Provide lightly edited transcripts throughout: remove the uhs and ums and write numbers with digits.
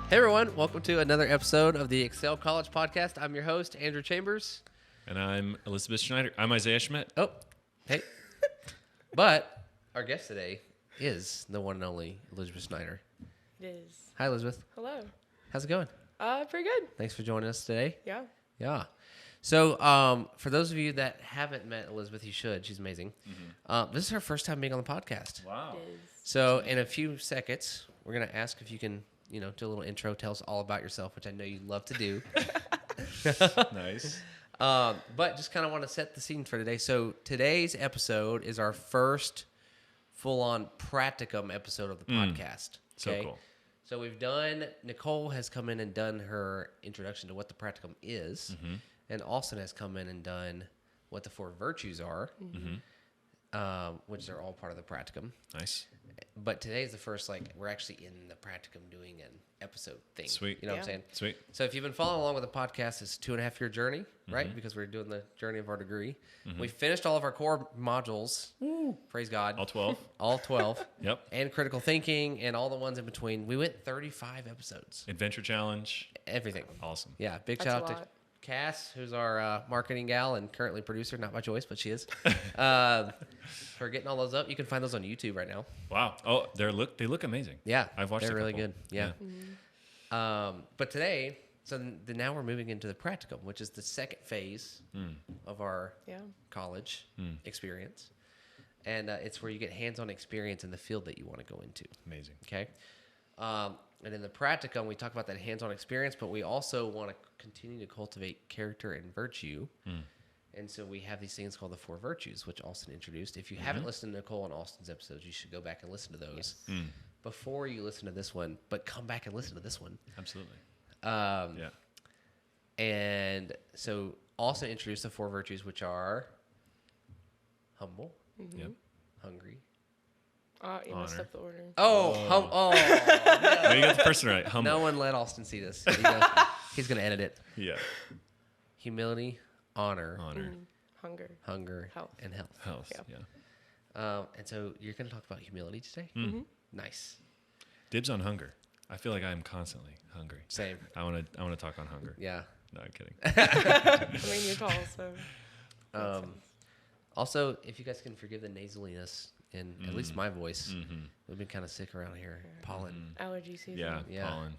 Hey everyone, welcome to another episode of the Excel College Podcast. I'm your host, Andrew Chambers. And I'm Elisabeth Schneider. I'm Isaiah Schmidt. Oh, hey. But our guest today is the one and only Elisabeth Schneider. It is. Hi, Elizabeth. Hello. How's it going? Pretty good. Thanks for joining us today. Yeah. Yeah. So, for those of you that haven't met Elizabeth, you should. She's amazing. This is her first time being on the podcast. Wow. It is. So, in a few seconds, we're going to ask if you can, do a little intro, tell us all about yourself, which I know you love to do. Nice. But just kind of want to set the scene for today. So, today's episode is our first full-on Practicum episode of the podcast. So Okay? cool. So, Nicole has come in and done her introduction to what the Practicum is. And Austin has come in and done what the four virtues are, which are all part of the Practicum. Nice. But today is the first, we're actually in the Practicum doing an episode thing. Sweet. You know what I'm Yeah. saying? Sweet. So if you've been following along with the podcast, it's a 2.5-year journey, right? Because we're doing the journey of our degree. We finished all of our core modules. Praise God. All 12. All 12. Yep. And critical thinking and all the ones in between. We went 35 episodes. Adventure Challenge. Everything. Awesome. Yeah. Big That's shout a out to lot. Cass, who's our marketing gal and currently producer, not by choice, but she is, for getting all those up. You can find those on YouTube right now. Wow. Oh, they look amazing. Yeah. I've watched They're a really couple. good. Yeah. But today, now we're moving into the Practicum, which is the second phase of our Yeah. college experience. And it's where you get hands-on experience in the field that you want to go into. Amazing. Okay. And in the Practicum, we talk about that hands-on experience, but we also want to continue to cultivate character and virtue. And so we have these things called the four virtues, which Austin introduced. If you haven't listened to Nicole and Austin's episodes, you should go back and listen to those before you listen to this one, but come back and listen to this one. Absolutely. Um, Yeah. And so Austin introduced the four virtues, which are humble, Yep. hungry. You messed Honor. up the order. Oh, No, you got the person right. Humble. no one let Austin see this. He's going to edit it. Yeah. Humility, honor, Honor. Hunger. hunger, Health. and health. Health. Yeah. Yeah. And so you're going to talk about humility today? Nice. Dibs on hunger. I feel like I am constantly hungry. Same. I want to talk on hunger. Yeah. No, I'm kidding. I mean, you're tall, so. Also, if you guys can forgive the nasaliness in at least my voice, we've been kind of sick around here. Pollen. Allergy season. Yeah. Yeah. Pollen.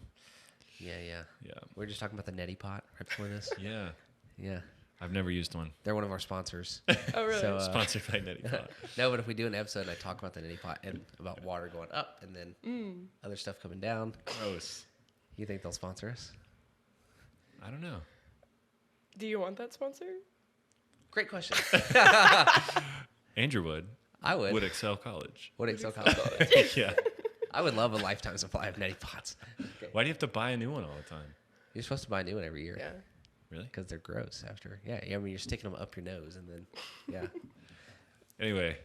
Yeah. Yeah. We were just talking about the neti pot right before this. Yeah. Yeah. I've never used one. They're one of our sponsors. Oh, really? So, Sponsored by Neti Pot. no, but if we do an episode and I talk about the neti pot and about water going up and then other stuff coming down, Gross. you think they'll sponsor us? I don't know. Do you want that sponsor? Great question. Andrew would. I would. Would Excel College. Would Excel College? Yeah. I would love a lifetime supply of neti pots. Okay. Why do you have to buy a new one all the time? You're supposed to buy a new one every year. Yeah. Really? Because they're gross after. Yeah, I mean, you're sticking them up your nose and then, yeah. Anyway,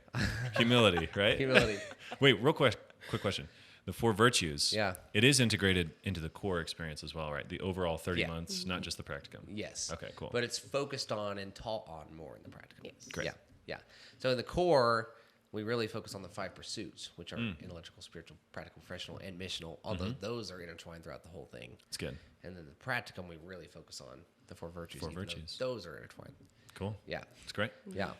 humility, right? Humility. Wait, quick question. The four virtues. Yeah. It is integrated into the core experience as well, right? The overall 30 Yeah. months, not just the practicum. Yes. Okay, cool. But it's focused on and taught on more in the practical. Yes. Great. Yeah. So in the core, we really focus on the 5 pursuits, which are intellectual, spiritual, practical, professional, and missional. Although those are intertwined throughout the whole thing. It's good. And then the practicum, we really focus on the 4 virtues. Four even though virtues. Those are intertwined. Cool. Yeah. It's great. Yeah.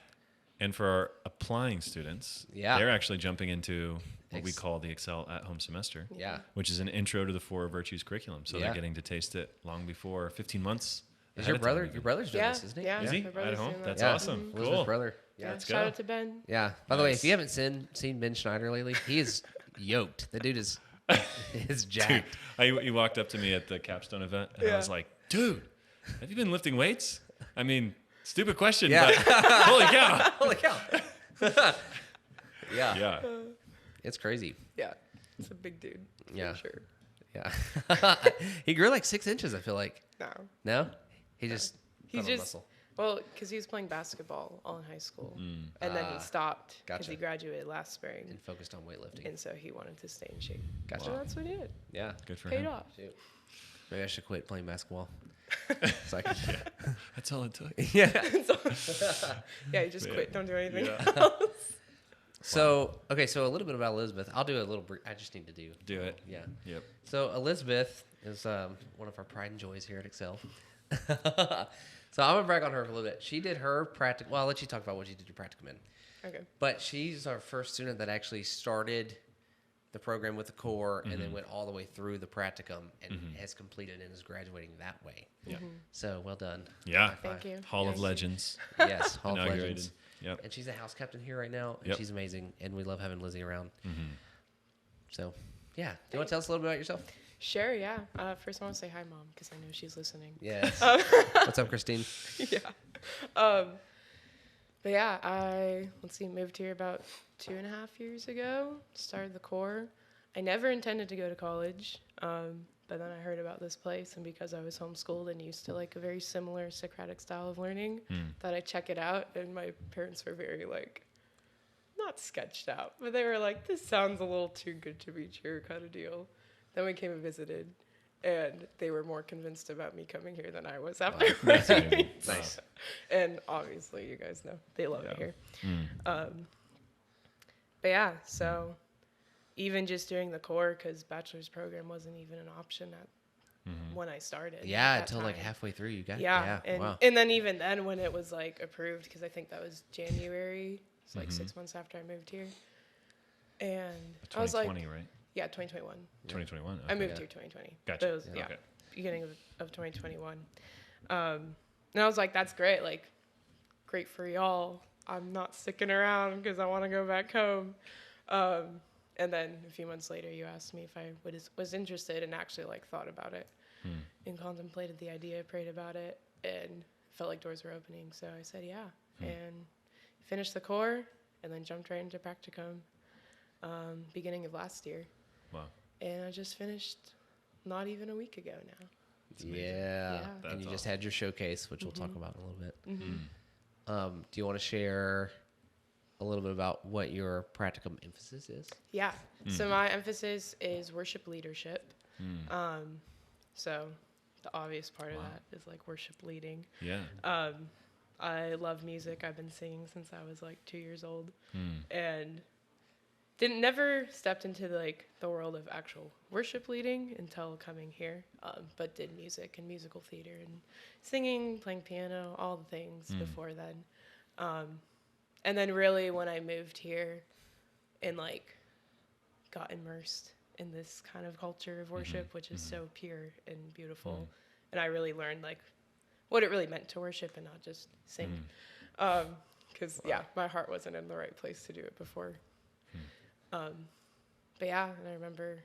And for our applying students, Yeah. they're actually jumping into what we Ex- call the Excel at Home semester, Yeah. which is an intro to the 4 virtues curriculum. So Yeah. they're getting to taste it long before 15 months. Is ahead your of time brother? even. Your brother's doing Yeah. this, isn't he? Yeah. Is he My at brother's home? doing that. That's Yeah. awesome. Elizabeth's Cool. brother. Yeah. Let's Shout go. out to Ben. Yeah. By the way, if Nice. you haven't seen Ben Schneider lately, he is yoked. The dude is Dude, jacked. he walked up to me at the capstone event, and I Yeah. was like, dude, have you been lifting weights? I mean, stupid question, Yeah. but holy cow. Holy cow. yeah. Yeah. It's crazy. Yeah. It's a big dude. For Yeah. Sure. Yeah. He grew like 6 inches, I feel like. No. No? He just He put on just, muscle. well, because he was playing basketball all in high school. And then he stopped because Gotcha. he graduated last spring. And focused on weightlifting. And so he wanted to stay in shape. Gotcha. So that's what he did. Yeah. Good for Paid him. off. Shoot. Maybe I should quit playing basketball. So I can, That's all it took. yeah. Yeah, you just Yeah. quit. Don't do anything Yeah. else. So, okay, so a little bit about Elizabeth. I'll do a little brief. I just need to do. Do it. Yeah. Yep. So Elizabeth is one of our pride and joys here at Excel. So I'm gonna brag on her for a little bit. She did her practical. Well, I'll let you talk about what you did your practicum in. Okay. But she's our first student that actually started the program with the core and then went all the way through the practicum and has completed and is graduating that way. Yeah. So well done. Yeah. High five. Thank you. Hall of Yes. Legends. Yes, Hall of Inaugurated. Legends. Yep. And she's the house captain here right now, and Yep. she's amazing. And we love having Lizzie around. So, yeah. Do you want to Thanks. tell us a little bit about yourself? Sure, yeah. First, I want to say hi, Mom, because I know she's listening. Yes. What's up, Christine? Yeah. But yeah, let's see, moved here about 2.5 years ago, started the core. I never intended to go to college, but then I heard about this place, and because I was homeschooled and used to like a very similar Socratic style of learning, thought I'd check it out, and my parents were very like, not sketched out, but they were like, this sounds a little too good to be true kind of deal. Then we came and visited, and they were more convinced about me coming here than I was after. That's amazing. Nice. And obviously, you guys know, they love it Yeah. here. But yeah, so even just doing the core, because bachelor's program wasn't even an option at when I started. Yeah, at that until like time. halfway through you got Yeah, and wow. and then even then when it was like approved, because I think that was January, it's like 6 months after I moved here, and I was like, 2020, right? yeah, 2021. 2021. I moved yeah. here 2020. Gotcha. But it was, Okay. beginning of 2021. And I was like, that's great. Like, great for y'all. I'm not sticking around because I want to go back home. And then a few months later, you asked me if I was interested and actually like thought about it and contemplated the idea, prayed about it, and felt like doors were opening. So I said, yeah, and finished the core and then jumped right into practicum beginning of last year. Wow. And I just finished not even a week ago now. Yeah. Yeah. And That's you just awesome. had your showcase, which we'll talk about in a little bit. Do you want to share a little bit about what your practicum emphasis is? Yeah. So my emphasis is worship leadership. So the obvious part of that is like worship leading. Yeah. I love music. I've been singing since I was like 2 years old, and never stepped into like the world of actual worship leading until coming here. But did music and musical theater and singing, playing piano, all the things before then. And then really when I moved here and like got immersed in this kind of culture of worship, which is so pure and beautiful. And I really learned like what it really meant to worship and not just sing. Because my heart wasn't in the right place to do it before. But yeah, and I remember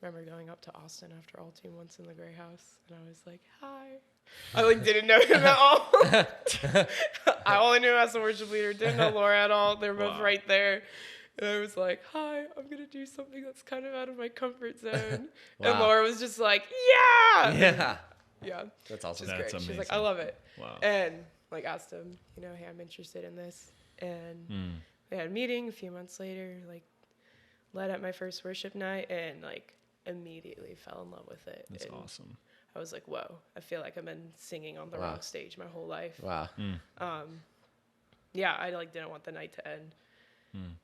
going up to Austin after all 2 months in the Gray House, and I was like, hi. I like didn't know him at all. I only knew him as a worship leader, didn't know Laura at all. They're both right there. And I was like, hi, I'm going to do something that's kind of out of my comfort zone. And Laura was just like, yeah. Yeah. Yeah. That's awesome. She's That's great. She's like, amazing. I love it. Wow. And like asked him, hey, I'm interested in this. And we had a meeting a few months later, like led at my first worship night and like immediately fell in love with it. That's and awesome. I was like, whoa, I feel like I've been singing on the Wow. wrong stage my whole life. Wow. Yeah, I like didn't want the night to end.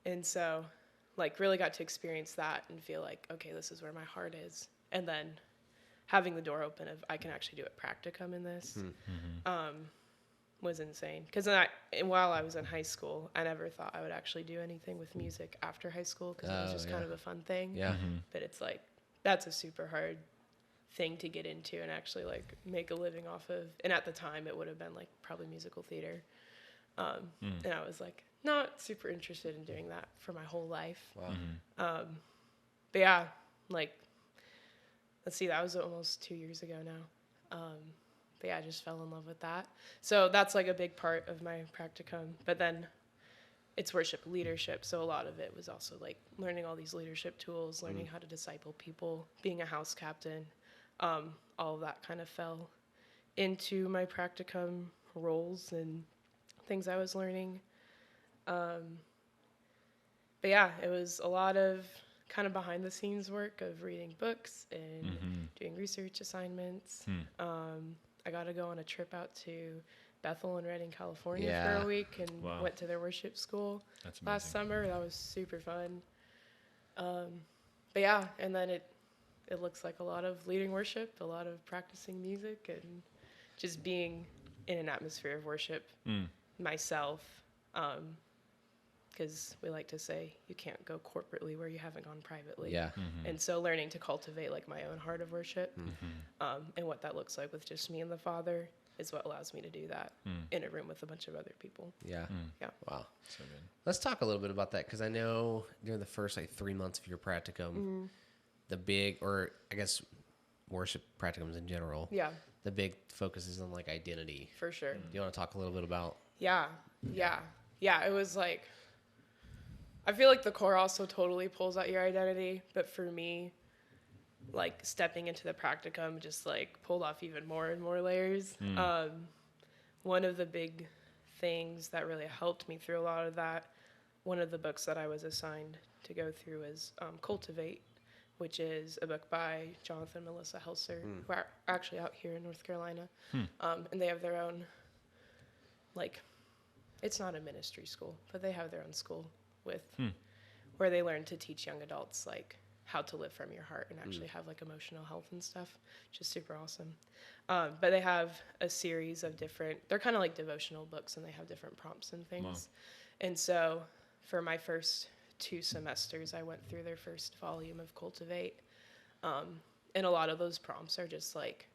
And so like really got to experience that and feel like, okay, this is where my heart is. And then having the door open of I can actually do a practicum in this was insane. Because while I was in high school, I never thought I would actually do anything with music after high school because it was just kind of a fun thing. Yeah. But it's like, that's a super hard thing to get into and actually like make a living off of. And at the time it would have been like probably musical theater. And I was like not super interested in doing that for my whole life. Wow. But yeah, like, let's see, that was almost 2 years ago now. But yeah, I just fell in love with that. So that's like a big part of my practicum. But then it's worship leadership. So a lot of it was also like learning all these leadership tools, learning how to disciple people, being a house captain. All of that kind of fell into my practicum roles and things I was learning. But yeah, it was a lot of kind of behind the scenes work of reading books and doing research assignments. I got to go on a trip out to Bethel and Redding, California for a week and went to their worship school last summer. That was super fun. But yeah, and then it looks like a lot of leading worship, a lot of practicing music, and just being in an atmosphere of worship myself. Because we like to say you can't go corporately where you haven't gone privately. Yeah. And so learning to cultivate like my own heart of worship and what that looks like with just me and the Father is what allows me to do that in a room with a bunch of other people. Yeah. Yeah. Wow. So good. Let's talk a little bit about that, because I know during the first like 3 months of your practicum, the big, or I guess worship practicums in general, Yeah, the big focus is on like identity. for sure. Do you want to talk a little bit about? Yeah. It was like, I feel like the core also totally pulls out your identity, but for me, like stepping into the practicum just like pulled off even more and more layers. One of the big things that really helped me through a lot of that, one of the books that I was assigned to go through is Cultivate, which is a book by Jonathan and Melissa Helser, who are actually out here in North Carolina. And they have their own, like, it's not a ministry school, but they have their own school with where they learn to teach young adults like how to live from your heart and actually have like emotional health and stuff, which is super awesome. But they have a series of different, they're kind of like devotional books, and they have different prompts and things. Wow. And so for my first 2 semesters, I went through their first volume of Cultivate. And a lot of those prompts are just like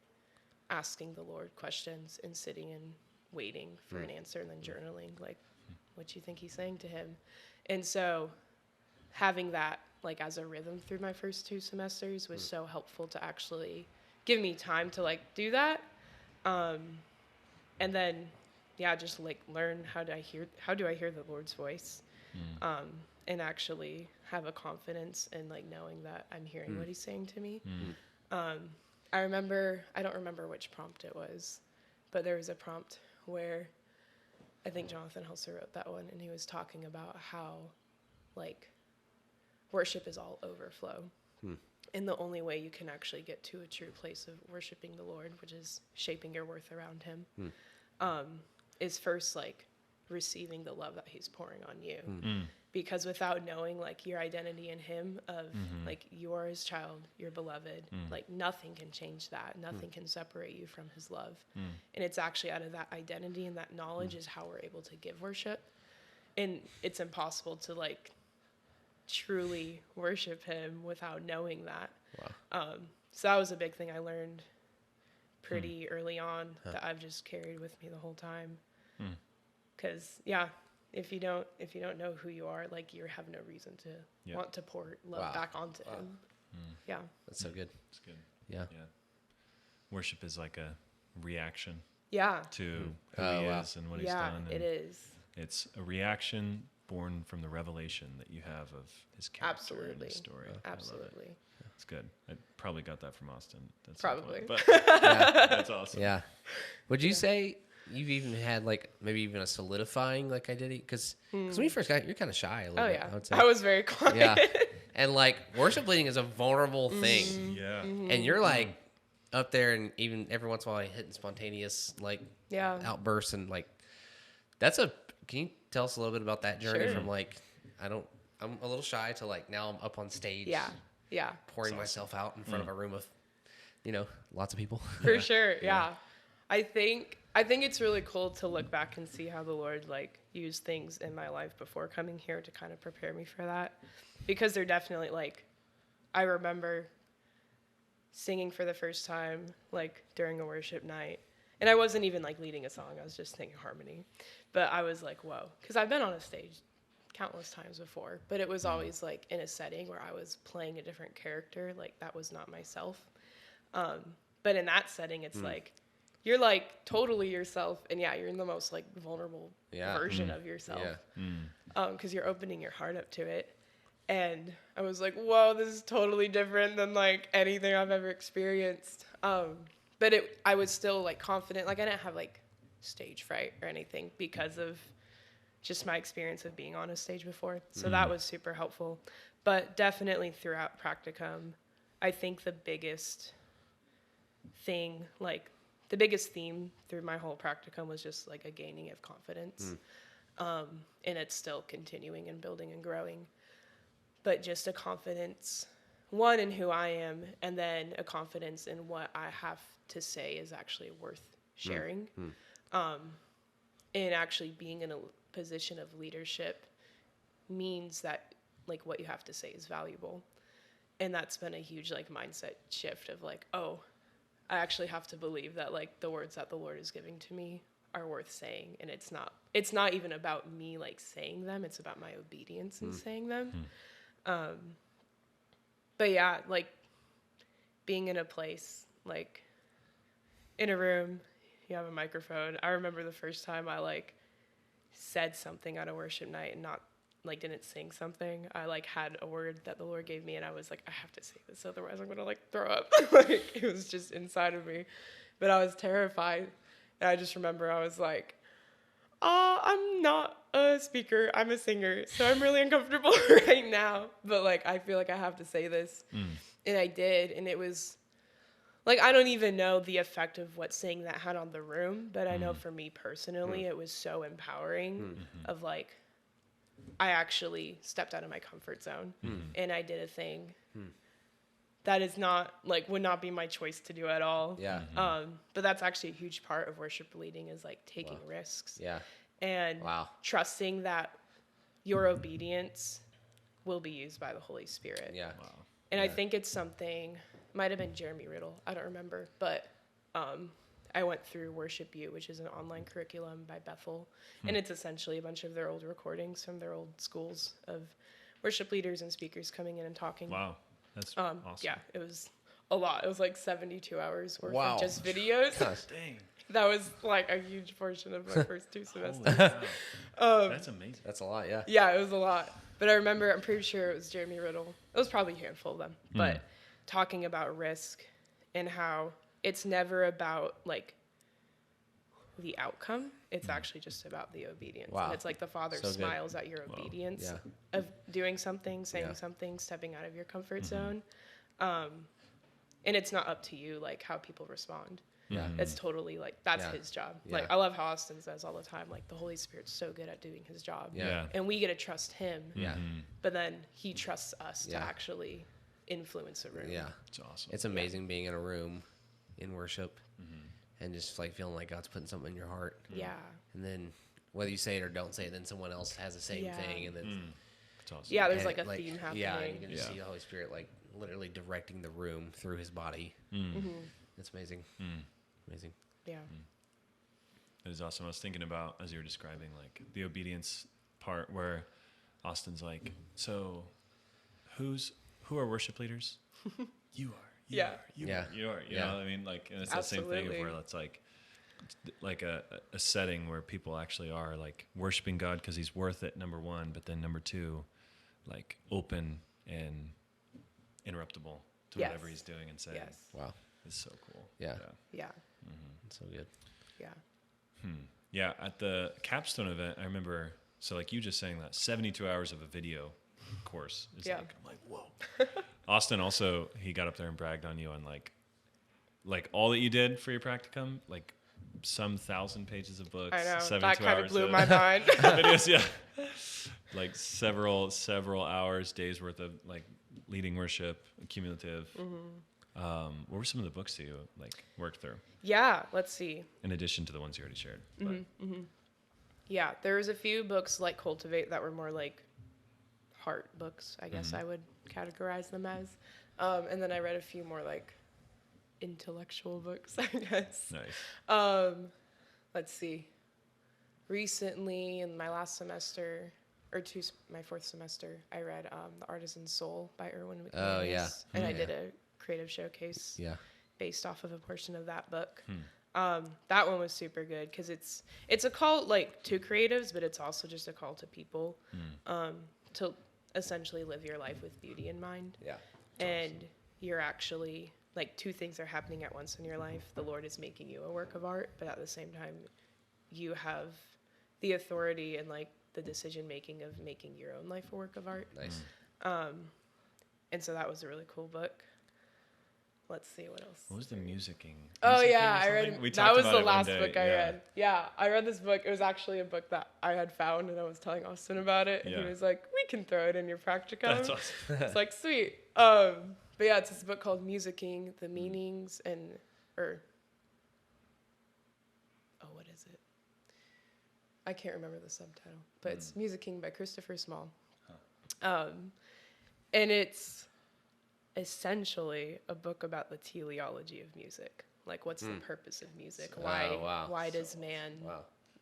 asking the Lord questions and sitting and waiting for an answer, and then journaling like what you think he's saying to him. And so having that like as a rhythm through my first 2 semesters was so helpful to actually give me time to like do that. And then, yeah, just like learn how do I hear the Lord's voice, and actually have a confidence in like knowing that I'm hearing what he's saying to me. I don't remember which prompt it was, but there was a prompt where I think Jonathan Helser wrote that one, and he was talking about how like worship is all overflow. And the only way you can actually get to a true place of worshiping the Lord, which is shaping your worth around him, is first like receiving the love that he's pouring on you. Because without knowing like your identity in him of like you are his child, you're beloved, like nothing can change that. Nothing can separate you from his love. And it's actually out of that identity and that knowledge is how we're able to give worship. And it's impossible to like truly worship him without knowing that. Wow. So that was a big thing I learned pretty early on that I've just carried with me the whole time. Because if you don't know who you are, like you have no reason to want to pour love back onto him. Yeah, That's so good. It's good. Yeah. Worship is like a reaction yeah, to who he is and what he's done. Yeah, it is. It's a reaction born from the revelation that you have of his character and his story. Absolutely. It's good. I probably got that from Austin. That's Probably. but that's awesome. Yeah. Would you say you've even had like maybe even a solidifying like identity? Because when you first got, you're kind of shy a little bit. Yeah. I would say. I was very quiet. Yeah. And like worship leading is a vulnerable thing. Yeah. And you're like up there, and even every once in a while hitting spontaneous like outbursts, and like can you tell us a little bit about that journey from like I'm a little shy to like now I'm up on stage. Yeah. Pouring myself out in front of a room of lots of people. For sure. Yeah. I think it's really cool to look back and see how the Lord like used things in my life before coming here to kind of prepare me for that, because they're definitely like, I remember singing for the first time like during a worship night, and I wasn't even like leading a song, I was just singing harmony, but I was like, whoa, because I've been on a stage countless times before, but it was always like in a setting where I was playing a different character, like that was not myself. But in that setting, it's like you're like totally yourself, and you're in the most like vulnerable version of yourself, because you're opening your heart up to it. And I was like, whoa, this is totally different than like anything I've ever experienced. But I was still like confident, like I didn't have like stage fright or anything because of just my experience of being on a stage before. So that was super helpful. But definitely throughout Practicum, I think the biggest theme through my whole Practicum was just like a gaining of confidence. And it's still continuing and building and growing. But just a confidence one, in who I am, and then a confidence in what I have to say is actually worth sharing. And actually being in a position of leadership means that like what you have to say is valuable. And that's been a huge like mindset shift of like, oh, I actually have to believe that like the words that the Lord is giving to me are worth saying. And it's not even about me like saying them, it's about my obedience in saying them. But yeah, like being in a place, like in a room, you have a microphone. I remember the first time I like said something at a worship night and not like didn't sing something. I like had a word that the Lord gave me and I was like, I have to say this, otherwise I'm gonna like throw up. Like it was just inside of me. But I was terrified. And I just remember I was like, I'm not a speaker, I'm a singer, so I'm really uncomfortable right now. But like I feel like I have to say this. And I did, and it was like, I don't even know the effect of what saying that had on the room, but I know for me personally, it was so empowering of like, I actually stepped out of my comfort zone and I did a thing that is not like, would not be my choice to do at all. Yeah. But that's actually a huge part of worship leading is like taking risks. Yeah. And trusting that your obedience will be used by the Holy Spirit. Yeah. Wow. And I think it's something, might have been Jeremy Riddle, I don't remember, but I went through Worship U, which is an online curriculum by Bethel, and it's essentially a bunch of their old recordings from their old schools of worship leaders and speakers coming in and talking. Wow. That's awesome. Yeah, it was a lot. It was like 72 hours worth Wow. of just videos. Gosh. Dang. That was like a huge portion of my first 2 semesters. Holy cow. That's amazing. That's a lot, yeah. Yeah, it was a lot. But I remember, I'm pretty sure it was Jeremy Riddle. It was probably a handful of them. But talking about risk and how it's never about like the outcome. It's actually just about the obedience. Wow. And it's like the Father So good. smiles at your obedience Yeah. of doing something, saying something, stepping out of your comfort zone. And it's not up to you, like how people respond. Yeah. It's totally like, that's his job. Yeah. Like I love how Austin says all the time, like the Holy Spirit's so good at doing his job. Yeah. And we get to trust him. Yeah. But then he trusts us to Yeah. actually influence a room. Yeah. It's awesome. It's amazing being in a room in worship and just like feeling like God's putting something in your heart. Yeah. And then whether you say it or don't say it, then someone else has the same Yeah. thing. And then It's awesome. Yeah, there's and like a it, theme happening. Yeah, and you can just Yeah. see the Holy Spirit like literally directing the room through his body. It's amazing. Amazing. Yeah. It is awesome. I was thinking about, as you were describing, like the obedience part where Austin's like, so who are worship leaders? You are. You Yeah. are. You Yeah. are. You are. You Yeah. know what I mean? Like, and it's that same thing of Absolutely. where it's like a setting where people actually are like worshiping God because he's worth it, number one, but then number two, like open and interruptible to Yes. whatever he's doing and saying. Yes. Wow. It's so cool. Yeah. Yeah. It's so good. Yeah. Yeah, at the capstone event, I remember, so like you just saying that, 72 hours of a video course. Is Yeah. like, I'm like, whoa. Austin also, he got up there and bragged on you on like all that you did for your practicum, like some 1,000 pages of books. I know. 72 That kind of hours blew my mind. videos, yeah. Like several hours, days worth of like leading worship, cumulative. What were some of the books that you like worked through? Yeah. Let's see. In addition to the ones you already shared. But Yeah. There was a few books like Cultivate that were more like heart books, I guess I would categorize them as. And then I read a few more like intellectual books, I guess. nice. Let's see. Recently, in my last semester, my fourth semester, I read The Artisan's Soul by Erwin McManus. Oh, yeah. And I Yeah. did a creative showcase Yeah. based off of a portion of that book. That one was super good because it's a call like to creatives, but it's also just a call to people to essentially live your life with beauty in mind. Yeah. And you're actually like two things are happening at once in your life. The Lord is making you a work of art, but at the same time, you have the authority and like the decision making of making your own life a work of art. Nice. And so that was a really cool book. let's see what else. What was the musicking? Oh Musicking yeah, or I something? read. We That talked was about the it one last day. book I read. Yeah, I read this book. It was actually a book that I had found, and I was telling Austin about it, and he Yeah. was like, "We can throw it in your practicum." That's awesome. It's like sweet. But yeah, it's this book called Musicking: The Meanings what is it? I can't remember the subtitle, but it's Musicking by Christopher Small. And it's essentially a book about the teleology of music. Like, what's the purpose of music? Why does man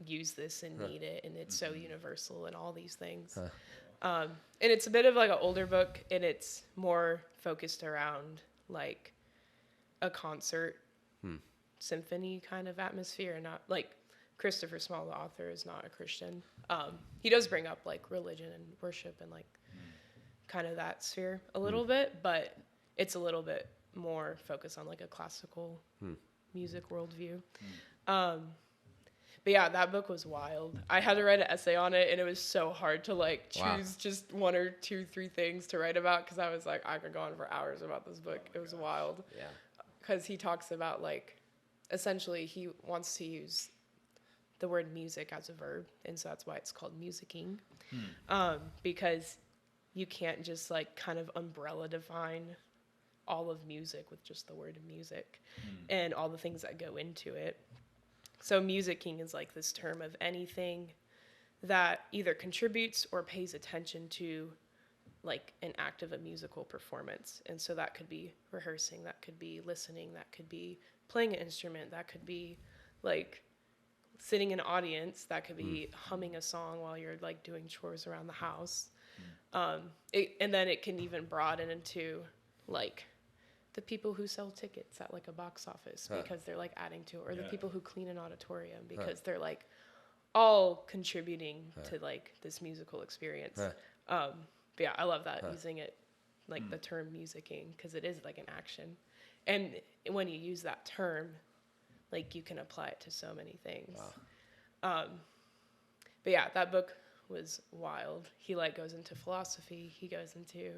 use this and need it? And it's so universal and all these things. And it's a bit of like an older book, and it's more focused around like a concert symphony kind of atmosphere, and not like Christopher Small, the author, is not a Christian. He does bring up like religion and worship and like kind of that sphere a little bit, but it's a little bit more focused on like a classical music worldview. But yeah, that book was wild. I had to write an essay on it, and it was so hard to like choose just one or two, three things to write about, because I was like, I could go on for hours about this book. It was wild. Yeah. Because he talks about like, essentially he wants to use the word music as a verb, and so that's why it's called musicking. Because you can't just like kind of umbrella define all of music with just the word music and all the things that go into it. So musicking is like this term of anything that either contributes or pays attention to like an act of a musical performance. And so that could be rehearsing, that could be listening, that could be playing an instrument, that could be like sitting in an audience, that could be humming a song while you're like doing chores around the house. And then it can even broaden into like the people who sell tickets at like a box office because they're like adding to it, or the people who clean an auditorium because they're like all contributing to like this musical experience. But yeah, I love that, using it like the term musicking, because it is like an action. And when you use that term, like you can apply it to so many things. But yeah, that book was wild. He like goes into philosophy. He goes into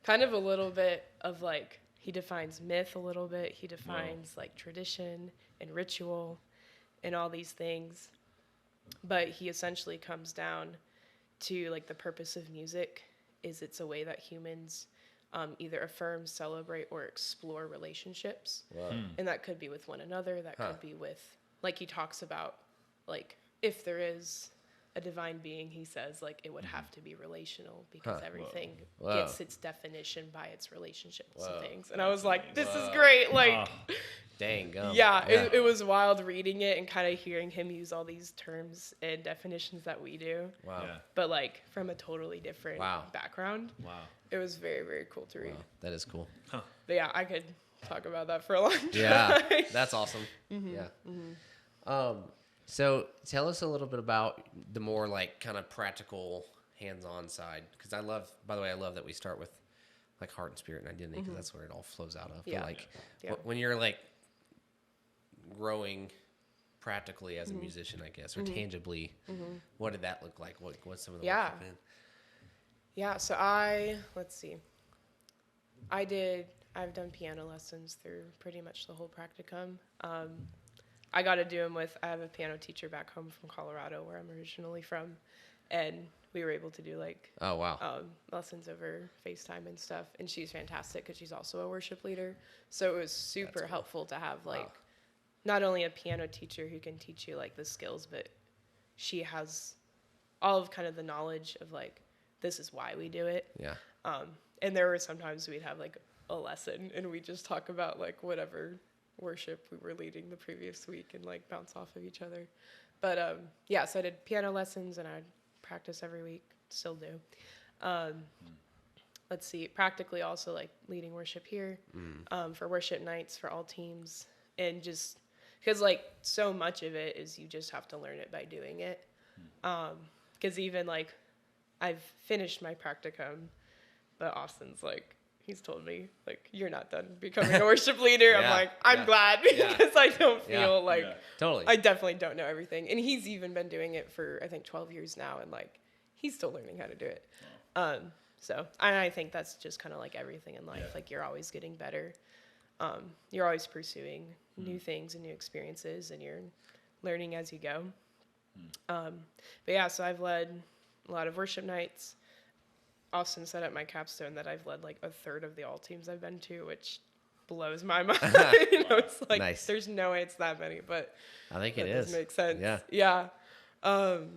kind of a little bit of like, he defines myth a little bit. He defines like tradition and ritual and all these things. But he essentially comes down to like the purpose of music is it's a way that humans either affirm, celebrate, or explore relationships. And that could be with one another. That could be with, like he talks about, like if there is a divine being, he says like it would have to be relational, because everything gets its definition by its relationships and things. And I was like, this is great. Like, dang. It was wild reading it and kind of hearing him use all these terms and definitions that we do. But like from a totally different background. It was very, very cool to read. That is cool. But yeah, I could talk about that for a long time. Yeah, that's awesome. So tell us a little bit about the more like kind of practical, hands-on side, because I love that we start with like heart and spirit and identity, because that's where it all flows out of. But like when you're like growing practically as a musician, I guess, or tangibly, what did that look like? What's some of the work you've been? Yeah, so let's see. I've done piano lessons through pretty much the whole practicum. I got to do them I have a piano teacher back home from Colorado, where I'm originally from, and we were able to do like lessons over FaceTime and stuff. And she's fantastic because she's also a worship leader. So it was super helpful to have like not only a piano teacher who can teach you like the skills, but she has all of kind of the knowledge of like, this is why we do it. Yeah. And there were sometimes we'd have like a lesson and we just talk about like whatever worship we were leading the previous week and like bounce off of each other. But so I did piano lessons and I'd practice every week, still do. Let's see, practically also like leading worship here for worship nights for all teams. And just because like so much of it is you just have to learn it by doing it. Because even like I've finished my practicum, but Austin's like, he's told me, like, you're not done becoming a worship leader. I'm like, I'm glad, because I don't feel like, totally. I definitely don't know everything. And he's even been doing it for, I think, 12 years now, and, like, he's still learning how to do it. So I think that's just kind of like everything in life. Like, you're always getting better. you're always pursuing new things and new experiences, and you're learning as you go. But yeah, so I've led a lot of worship nights. Austin said at my capstone that I've led like a third of the all teams I've been to, which blows my mind. It's like, Nice. there's no way it's that many, but I think that it does is. make sense. Yeah. Yeah. So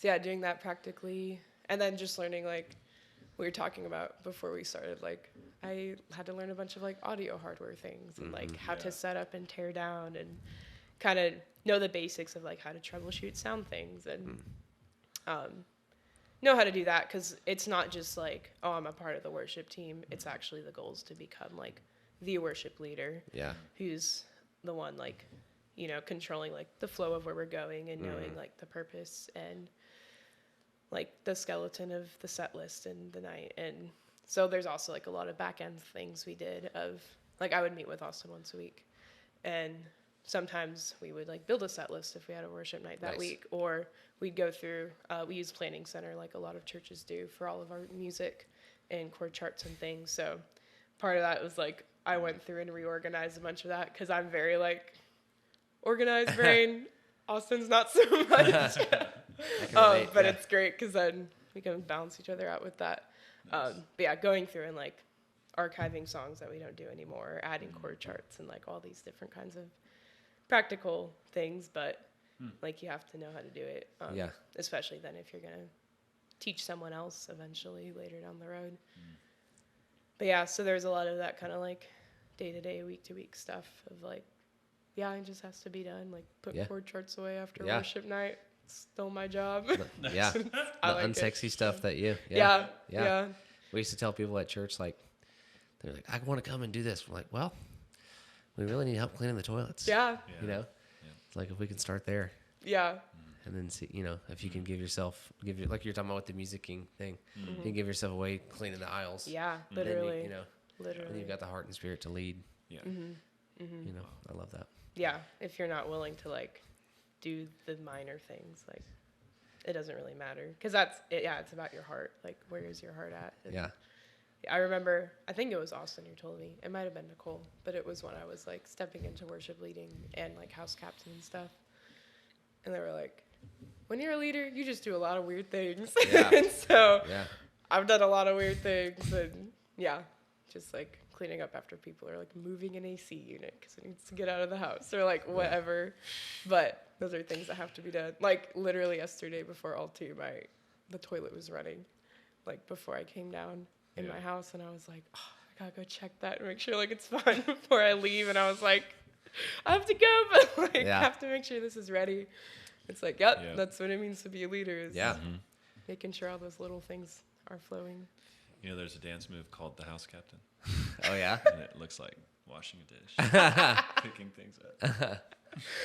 yeah, doing that practically, and then just learning, like we were talking about before we started, like I had to learn a bunch of like audio hardware things and like how to set up and tear down and kind of know the basics of like how to troubleshoot sound things and know how to do that, because it's not just like, oh, I'm a part of the worship team. It's actually the goal is to become like the worship leader. Yeah. Who's the one like, you know, controlling like the flow of where we're going and knowing like the purpose and like the skeleton of the set list and the night. And so there's also like a lot of back end things we did of like, I would meet with Austin once a week, and sometimes we would like build a set list if we had a worship night that Nice. week, or we'd go through, we use Planning Center like a lot of churches do for all of our music and chord charts and things. So part of that was like, I went through and reorganized a bunch of that, because I'm very like organized brain. Austin's not so much. But yeah. it's great because then we can balance each other out with that. But yeah, going through and like archiving songs that we don't do anymore, adding chord charts and like all these different kinds of practical things, but like you have to know how to do it. Yeah. Especially then if you're going to teach someone else eventually later down the road. But yeah, so there's a lot of that kind of like day-to-day, week-to-week stuff of like, yeah, it just has to be done. Like put chord charts away after worship night. It's still my job. Yeah. I The like unsexy it. stuff that you. Yeah. We used to tell people at church, like, they're like, I want to come and do this. We're like, well, we really need help cleaning the toilets. Yeah. You know? It's like, if we can start there Yeah. and then see, you know, if you can give like you're talking about with the musicking thing, you can give yourself away cleaning the aisles. Yeah, Then literally. you know, Literally. and you've got the heart and spirit to lead. Yeah. You know, I love that. Yeah, if you're not willing to like do the minor things, like it doesn't really matter, because that's it. Yeah, it's about your heart. Like, where is your heart at? And Yeah. I remember, I think it was Austin who told me. It might have been Nicole, but it was when I was like stepping into worship leading and like house captain and stuff. And they were like, when you're a leader, you just do a lot of weird things. Yeah. And so Yeah. I've done a lot of weird things, and yeah, just like cleaning up after people, or like moving an AC unit because it needs to get out of the house, or like whatever. But those are things that have to be done. Like literally yesterday before all team, the toilet was running, like before I came down in my house, and I was like, oh, I gotta go check that and make sure like it's fine before I leave. And I was like, I have to go, but like I have to make sure this is ready. It's like, that's what it means to be a leader, is making sure all those little things are flowing. You know, there's a dance move called the house captain. Oh, yeah? And it looks like washing a dish, picking things up.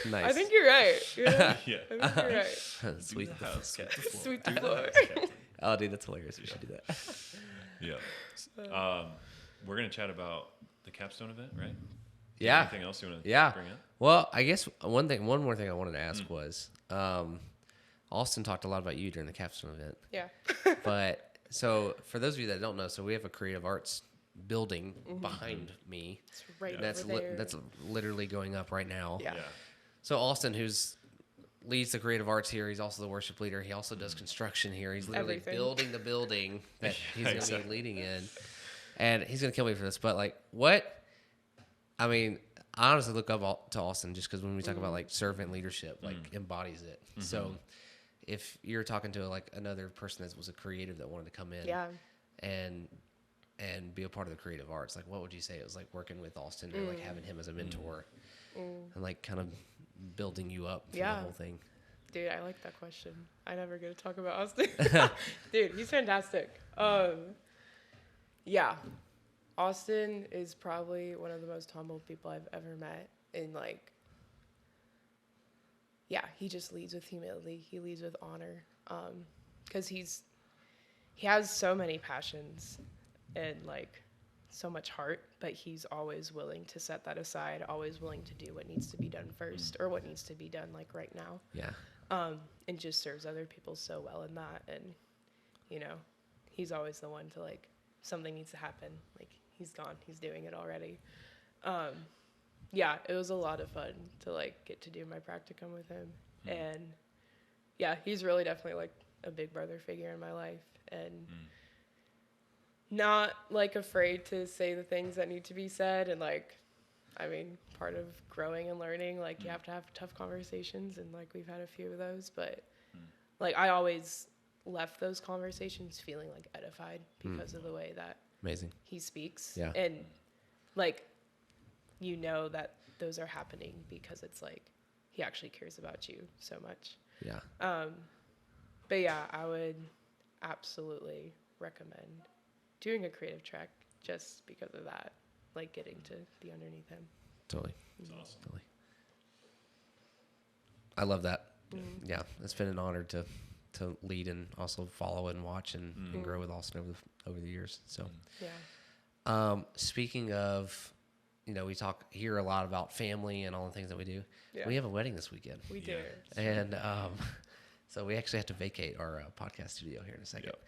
Nice. I think you're right. Yeah. I think you're right. Sweet. Do the house captain. Sweep the floor. Oh, dude, that's hilarious. We should do that. Yeah. We're going to chat about the capstone event, right? Yeah. Anything else you want to bring up? Well, I guess one more thing I wanted to ask was, Austin talked a lot about you during the capstone event. Yeah. But so for those of you that don't know, so we have a creative arts building behind me. It's right That's over there. that's literally going up right now. Yeah. So Austin, who's leads the creative arts here, he's also the worship leader. He also does construction here. He's literally Everything. building the building that he's going to be leading in. And he's going to kill me for this, but like, what? I mean, I honestly look up to Austin just because when we talk about like servant leadership, like embodies it. So if you're talking to like another person that was a creative that wanted to come in and be a part of the creative arts, like what would you say? It was like working with Austin or like having him as a mentor and like kind of building you up for the whole thing. Dude, I like that question. I never get to talk about Austin. Dude, he's fantastic. Yeah. Austin is probably one of the most humble people I've ever met. And like, yeah, he just leads with humility. He leads with honor. Because he has so many passions and like so much heart, but he's always willing to set that aside, always willing to do what needs to be done first, or what needs to be done like right now. Yeah. And just serves other people so well in that. And, you know, he's always the one to like, something needs to happen. Like he's gone, he's doing it already. Yeah, it was a lot of fun to like get to do my practicum with him. And yeah, he's really definitely like a big brother figure in my life, and not like afraid to say the things that need to be said. And like, I mean, part of growing and learning, like you have to have tough conversations, and like we've had a few of those, but like I always left those conversations feeling like edified because of the way that Amazing. he speaks. Yeah. And like, you know that those are happening because it's like he actually cares about you so much. Yeah. But yeah, I would absolutely recommend doing a creative track just because of that, like getting to be underneath him. Totally. That's awesome. Totally. I love that. Yeah, it's been an honor to lead and also follow and watch and grow with Austin over the years. So, Yeah. Speaking of, we talk here a lot about family and all the things that we do. Yeah. We have a wedding this weekend, We do. and so we actually have to vacate our podcast studio here in a second. Yep.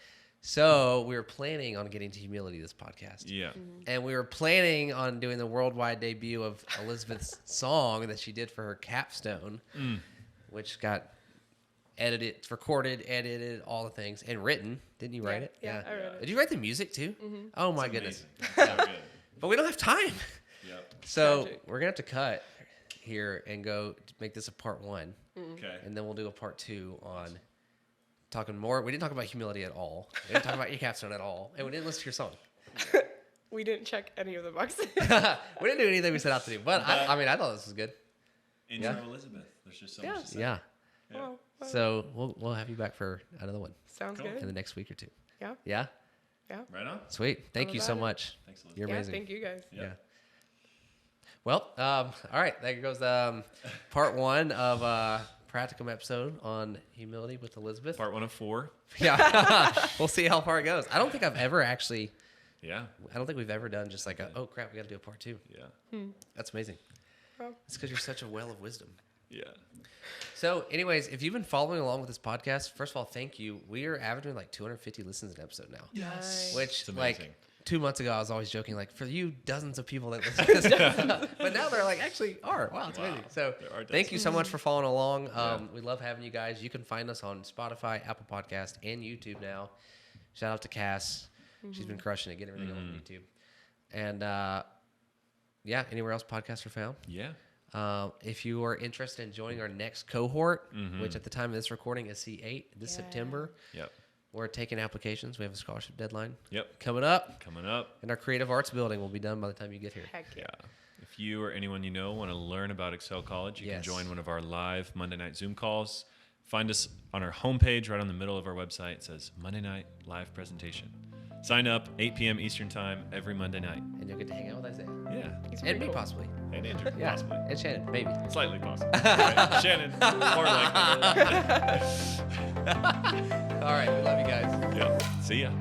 So we were planning on getting to Humility this podcast. Yeah. And we were planning on doing the worldwide debut of Elisabeth's song that she did for her capstone, which got recorded, edited, all the things, and written. Didn't you write it? Yeah, I wrote it. Did you write the music too? Oh my goodness. Amazing. So good. But we don't have time. Yep. So Tragic. we're going to have to cut here and go make this a part 1. Okay. And then we'll do a part 2 on talking more. We didn't talk about humility at all. We didn't talk about your capstone at all. And we didn't listen to your song. We didn't check any of the boxes. We didn't do anything we set out to do. But I thought this was good. Intro Elizabeth. There's just so Yeah. much to say. Yeah. Well, So we'll have you back for another one sounds Cool. in good. the next week or 2. Yeah. Yeah? Right on. Sweet. Thank How you so about it? much. Thanks, Elizabeth. You're Yeah, amazing. thank you guys. Yeah. Yeah. Well, all right. There goes part 1 of Practicum episode on humility with Elisabeth. Part 1 of 4. Yeah. We'll see how far it goes. I don't think Yeah. we've ever done just like oh crap, we got to do a part 2. Yeah. That's amazing. Well, It's because you're such a well of wisdom. Yeah. So, anyways, if you've been following along with this podcast, first of all, thank you. We are averaging like 250 listens an episode now. Nice. Which, It's amazing. like, 2 months ago, I was always joking, like, for you, dozens of people that listen to this. But now they're like, actually are. Wow, it's amazing. So, There are thank you so much for following along. Yeah. We love having you guys. You can find us on Spotify, Apple Podcast, and YouTube now. Shout out to Cass. She's been crushing it, getting everything on YouTube. And, yeah, anywhere else podcasts are found. Yeah. If you are interested in joining our next cohort, which at the time of this recording is C8 this Yeah. September, Yep. we're taking applications. We have a scholarship deadline Yep. coming up, Coming up. and our creative arts building will be done by the time you get here. heck yeah. Yeah. If you or anyone you know want to learn about Excel College, you can Yes. join one of our live Monday night Zoom calls. Find us on our homepage right on the middle of our website. It says Monday night live presentation. Sign up 8 p.m. Eastern time every Monday night. And you'll get to hang out with Isaiah. Yeah. He's And pretty me, cool. possibly. And Andrew, Yeah. possibly. And Shannon, maybe. Slightly possible. Right. Shannon, more likely. All right. We love you guys. Yep. See ya.